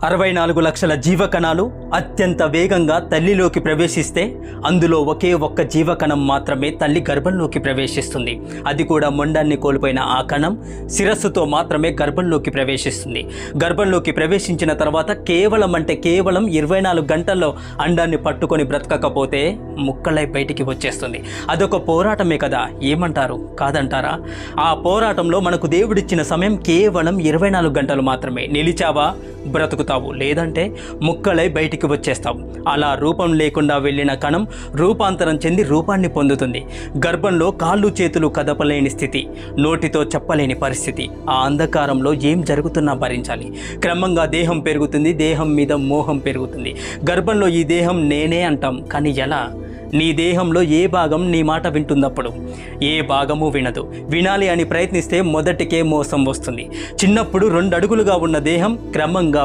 64 లక్షల జీవకణాలు అత్యంత వేగంగా తల్లిలోకి ప్రవేశిస్తే అందులో ఒకే ఒక్క జీవకణం మాత్రమే తల్లి గర్భంలోకి ప్రవేశిస్తుంది. అది కూడా మొండాన్ని కోల్పోయిన ఆ కణం శిరస్సుతో మాత్రమే గర్భంలోకి ప్రవేశిస్తుంది. గర్భంలోకి ప్రవేశించిన తర్వాత కేవలం 24 గంటల్లో అండాన్ని పట్టుకొని బ్రతకకపోతే ముక్కలై బయటికి వచ్చేస్తుంది. అదొక పోరాటమే కదా, ఏమంటారు? కాదంటారా? ఆ పోరాటంలో మనకు దేవుడిచ్చిన సమయం కేవలం 24 గంటలు మాత్రమే. నిలిచావా బ్రతుకుతావు, లేదంటే ముక్కలై బయటికి వచ్చేస్తావు. అలా రూపం లేకుండా వెళ్ళిన కణం రూపాంతరం చెంది రూపాన్ని పొందుతుంది. గర్భంలో కాళ్ళు చేతులు కదపలేని స్థితి, నోటితో చెప్పలేని పరిస్థితి. ఆ అంధకారంలో ఏం జరుగుతున్నా భరించాలి. క్రమంగా దేహం పెరుగుతుంది, దేహం మీద మోహం పెరుగుతుంది. గర్భంలో ఈ దేహం నేనే అంటాం, కానీ ఎలా? నీ దేహంలో ఏ భాగం నీ మాట వింటున్నప్పుడు? ఏ భాగము వినదు. వినాలి అని ప్రయత్నిస్తే మొదటికే మోసం వస్తుంది. చిన్నప్పుడు 2 అడుగులుగా ఉన్న దేహం క్రమంగా